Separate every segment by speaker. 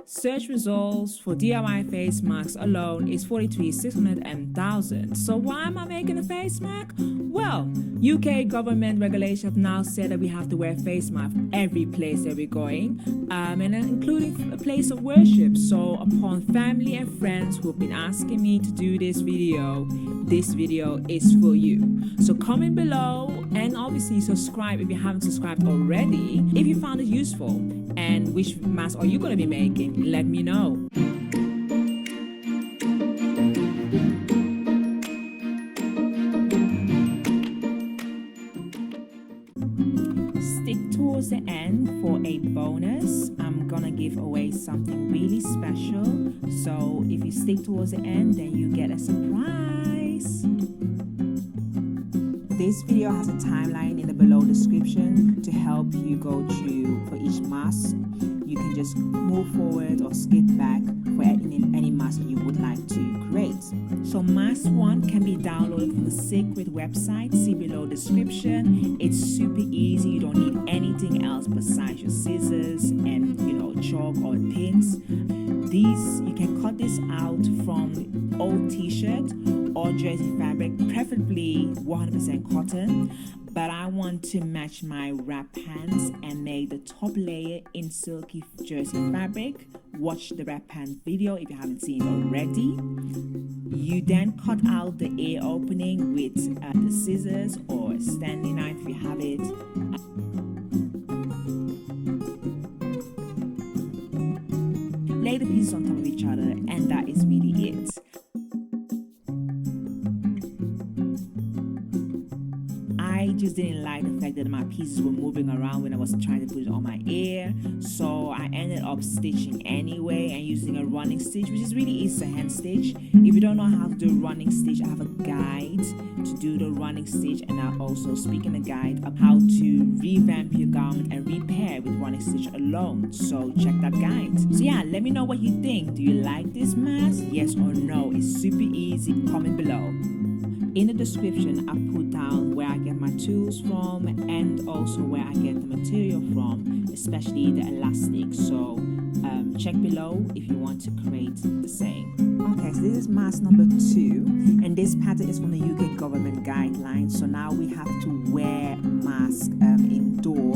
Speaker 1: Search results for DIY face masks alone is 43, 600 and 1,000. So why am I making a face mask? Well, UK government regulations have now said that we have to wear face masks every place that we're going, and including a place of worship. So upon family and friends who have been asking me to do this video is for you. So comment below and obviously subscribe if you haven't subscribed already if you found it useful. And which mask are you going to be making? Let me know. Stick towards the end for a bonus. I'm gonna give away something really special. So if you stick towards the end, then you get a surprise. This video has a timeline in the below description to help you go through for each mask. You can just move forward or skip back for any mask you would like to create. So mask 1 can be downloaded from the Secret website, see below description. It's super easy, you don't need anything else besides your scissors and chalk or pins. You can cut this out from old t-shirt or jersey fabric, preferably 100% cotton, but I want to match my wrap pants and make the top layer in silky jersey fabric. Watch the wrap pants video if you haven't seen it already. You then cut out the ear opening with the scissors or a Stanley knife if you have it. Lay the pieces on top of each other, and that is really it. I just didn't like the fact that my pieces were moving around when I was trying to put it on my ear, so I ended up stitching anyway and using a running stitch, which is really easy, a hand stitch. If you don't know how to do a running stitch, I have a guide to do the running stitch, and I also speak in a guide of how to revamp your garment and repair with running stitch alone, so check that guide. So yeah, let me know what you think. Do you like this mask? Yes or no? It's super easy. Comment below. In the description, I put down where I get my tools from and also where I get the material from, especially the elastic. So check below if you want to create the same. Okay, so this is mask number 2, and this pattern is from the UK government guidelines. So now we have to wear mask indoor,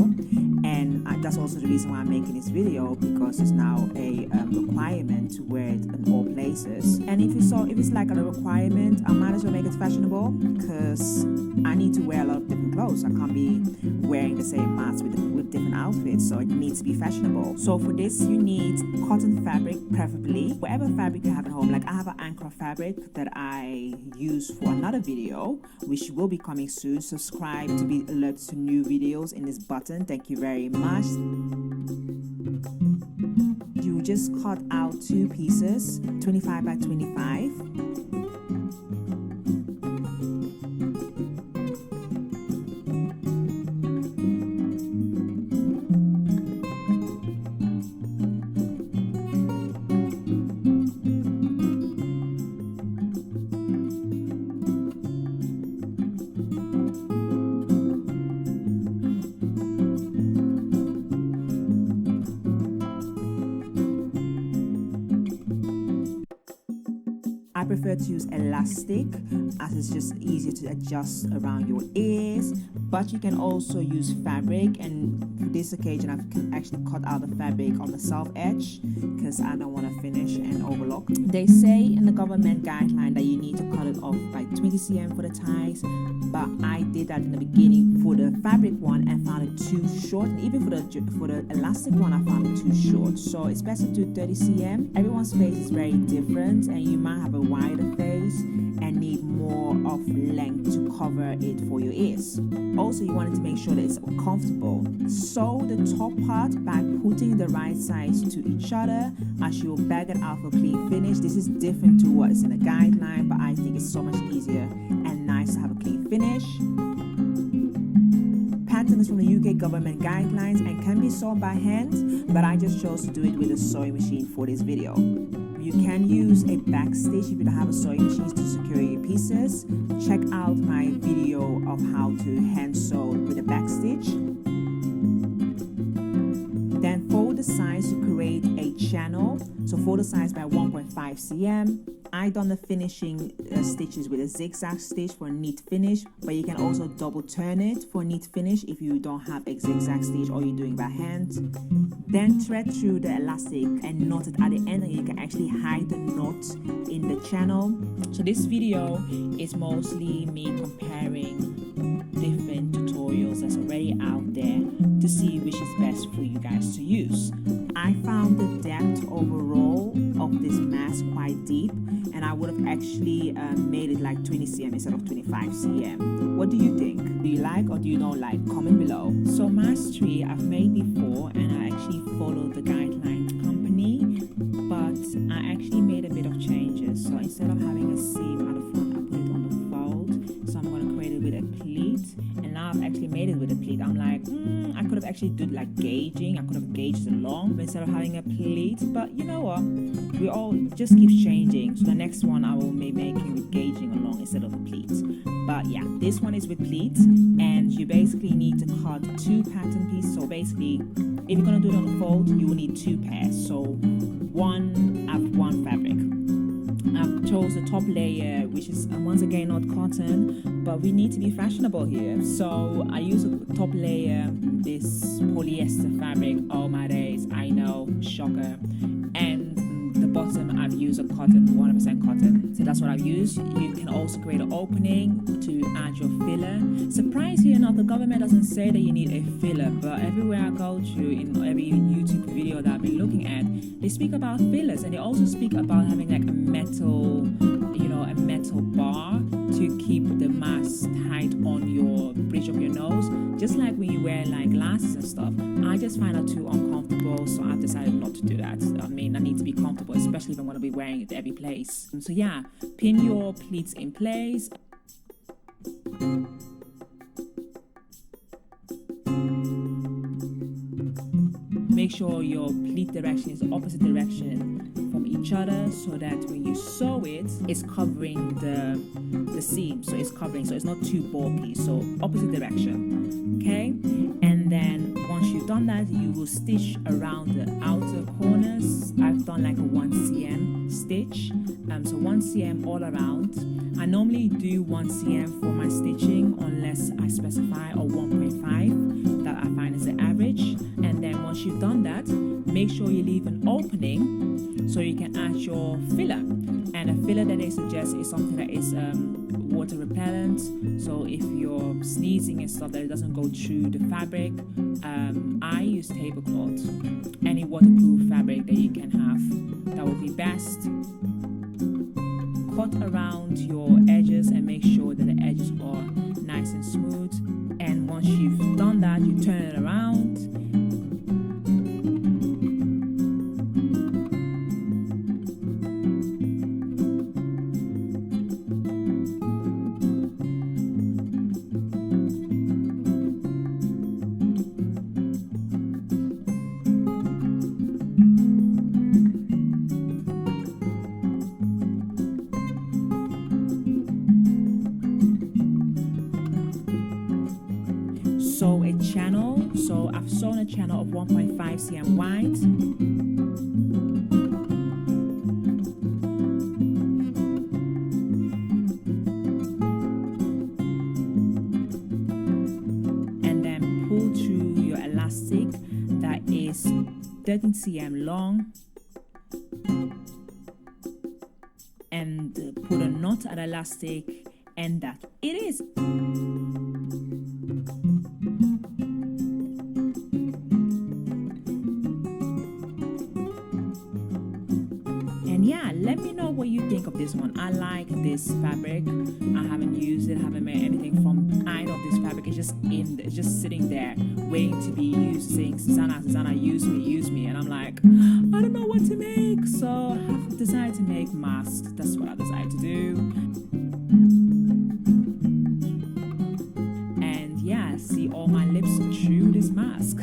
Speaker 1: and that's also the reason why I'm making this video, because it's now a requirement to wear it in all places. And if it's like a requirement, I might as well make it fashionable, because I need to wear a lot of different clothes. I can't be wearing the same mask with different outfits, so it needs to be fashionable. So for this, you need cotton fabric, preferably whatever fabric you have at home. Like I have an Ankara fabric that I use for another video, which will be coming soon. Subscribe to be alerted to new videos in this button. Thank you very much. You just cut out 2 pieces, 25 by 25. I prefer to use elastic as it's just easier to adjust around your ears, but you can also use fabric, and for this occasion I've actually cut out the fabric on the self edge because I don't want to finish and overlock. They say in the government guideline that you need to cut it off by 20 cm for the ties, but I did that in the beginning for the fabric one and found it too short, and even for the elastic one I found it too short. So it's best to do 30 cm. Everyone's face is very different, and you might have a wider face and need more of length to cover it for your ears. Also, you wanted to make sure that it's comfortable. Sew the top part by putting the right sides to each other as you will bag it out for clean finish. This is different to what is in the guideline, but I think it's so much easier and nice to have a clean finish. Pattern is from the UK government guidelines and can be sewn by hand, but I just chose to do it with a sewing machine for this video. You can use a back stitch if you don't have a sewing machine to secure your pieces. Check out my video of how to hand sew with a back stitch. Then fold the sides to create a channel So fold the sides by 1.5 cm. I done the finishing stitches with a zigzag stitch for a neat finish, but you can also double turn it for a neat finish if you don't have a zigzag stitch or you're doing by hand. Then thread through the elastic and knot it at the end, and you can actually hide the knot in the channel. So this video is mostly me comparing different tutorials that's already out there to see which is best for you guys to use. I found the depth overall of this mask quite deep, and I would have actually made it like 20 cm instead of 25 cm. What do you think? Do you like or do you not like? Comment below. So mask 3 I've made before, and I actually followed the guideline company, but I actually made a bit of changes. So instead of having a seam at the front, I put it on the fold. So I'm going to create it with a pleat, and now I've actually made it with a pleat. I'm like, I could have actually did like gauging. I could have gauged along instead of having a pleat, but you know what? We all just keeps changing. So the next one I will be making with gauging along instead of a pleat. But yeah, this one is with pleats, and you basically need to cut 2 pattern pieces. So basically, if you're gonna do it on the fold, you will need 2 pairs. So one fabric. I've chose the top layer, which is once again not cotton, but we need to be fashionable here. So I use a top layer, this polyester fabric. Oh my days, I know, shocker. And the bottom I've used a cotton, 100% cotton. So that's what I've used. You can also create an opening to add your filler. Surprise here, not the government doesn't say that you need a filler, but everywhere I go to, in every YouTube video that I've been looking at, they speak about fillers, and they also speak about having like a metal bar to keep the mask tight on your bridge of your nose, just like when you wear like glasses and stuff. I just find that too uncomfortable, so I've decided not to do that. I mean, I need to be comfortable, especially if I'm going to be wearing it every place. So yeah, pin your pleats in place. Make sure your pleat direction is the opposite direction from each other, so that when you sew it, it's covering the seam. So it's covering, so it's not too bulky. So opposite direction, okay? And then once you've done that, you will stitch around the outer corners. I've done like a 1 cm stitch. So 1 cm all around. I normally do 1 cm for my stitching unless I specify, or 1.5 that I find is the average. And then once you've done that, make sure you leave an opening so you can add your filler. And a filler that they suggest is something that is water repellent, so if you're sneezing and stuff, that it doesn't go through the fabric. I use tablecloth. Any waterproof fabric that you can have, that would be best. Cut around your edges and make sure that the edges are nice and smooth. And once you've done that, you turn it around. Sew a channel. So I've sewn a channel of 1.5 cm wide. And then pull through your elastic that is 13 cm long, and put a knot at elastic, and that it is. And yeah, let me know what you think of this one. I like this fabric. I haven't used it, haven't made anything from either of this fabric. It's just sitting there waiting to be used, saying, Susanna, use me. And I'm like, I don't know what to make. So I've decided to make masks. That's what I decided to do. And yeah, see all my lips through this mask.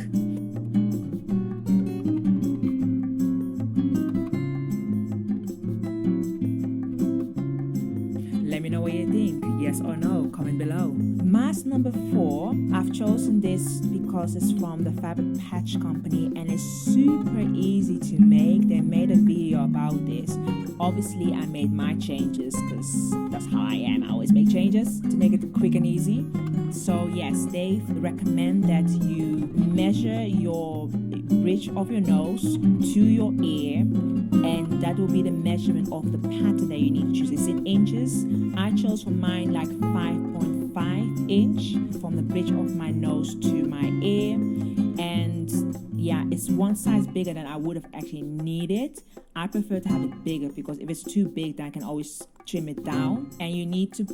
Speaker 1: Let me know what you think, yes or no, comment below. Mask number 4, I've chosen this because it's from the Fabric Patch company and it's super easy to make. They made a video Obviously, I made my changes because that's how I am. I always make changes to make it quick and easy. So yes, they recommend that you measure your bridge of your nose to your ear, and that will be the measurement of the pattern that you need to choose. It's in inches. I chose for mine like 5.5 inch from the bridge of my nose to my ear, and yeah, it's one size bigger than I would have actually needed. I prefer to have it bigger because if it's too big, then I can always trim it down. And you need to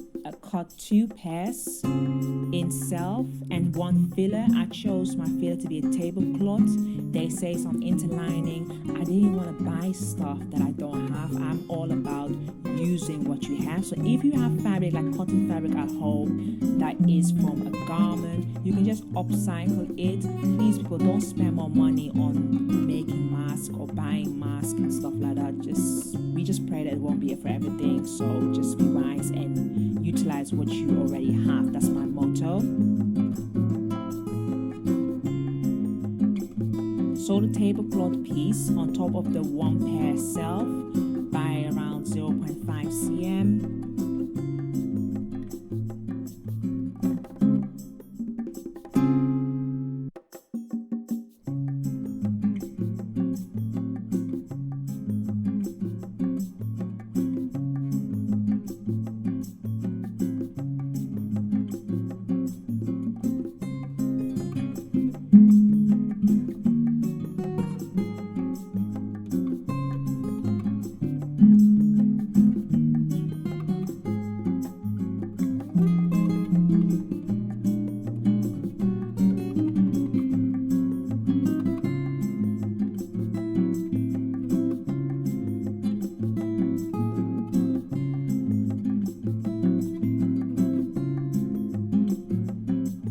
Speaker 1: cut 2 pairs in self and 1 filler. I chose my filler to be a tablecloth. They say some interlining. I didn't want to buy stuff that I don't have. I'm all about using what you have. So if you have fabric like cotton fabric at home that is from a garment, you can just upcycle it. Please, people, don't spend more money on making masks or buying masks and stuff like that. We just pray that it won't be here for everything. So just be wise and utilize what you already have. That's my motto. Sew the tablecloth piece on top of the 1 pair self by around 0.5 cm.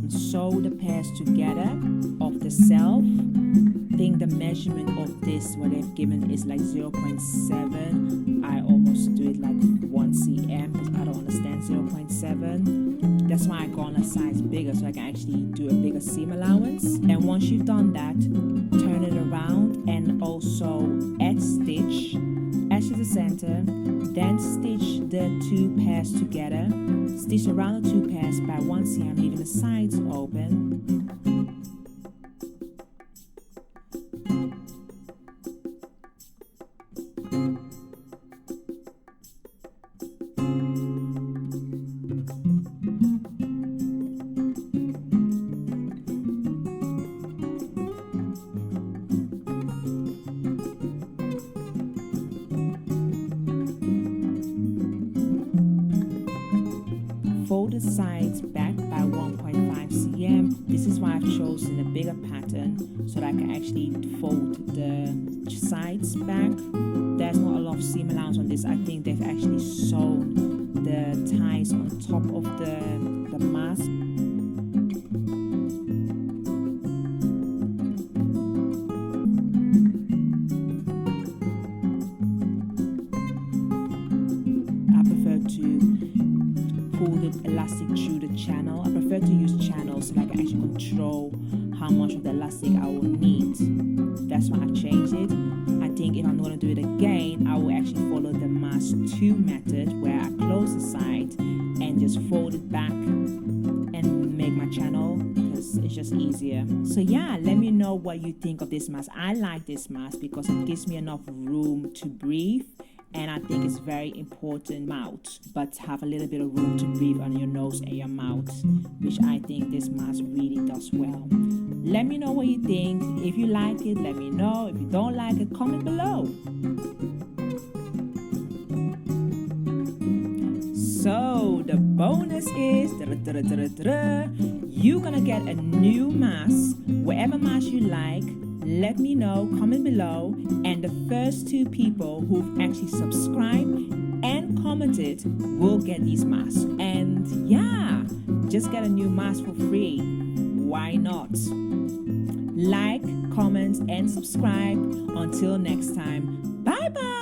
Speaker 1: Sew the pairs together of the self. I think the measurement of this, what they've given, is like 0.7. I almost do it like 1 cm because I don't understand 0.7. That's why I go on a size bigger so I can actually do a bigger seam allowance. And once you've done that, turn it around and also edge stitch to the center, then stitch the 2 pairs together. Stitch around the 2 pairs by 1 cm, leaving the sides open. Fold the sides back by 1.5 cm. This is why I've chosen a bigger pattern so that I can actually fold the sides back. There's not a lot of seam allowance on this. I think they've actually sewn the ties on top of the mask. I prefer to pull the elastic through the channel. I prefer to use channels so that I can actually control how much of the elastic I will need. That's why I've changed it. I think if I'm going to do it again, I will actually follow the mask 2 method where I close the side and just fold it back and make my channel because it's just easier. So yeah, let me know what you think of this mask. I like this mask because it gives me enough room to breathe. And I think it's very important mouth, but have a little bit of room to breathe on your nose and your mouth, which I think this mask really does well. Let me know what you think. If you like it, let me know. If you don't like it, comment below. So the bonus is you're gonna get a new mask, whatever mask you like. Let me know, comment below, and the first 2 people who've actually subscribed and commented will get these masks. And yeah, just get a new mask for free. Why not? Like, comment, and subscribe. Until next time, bye bye.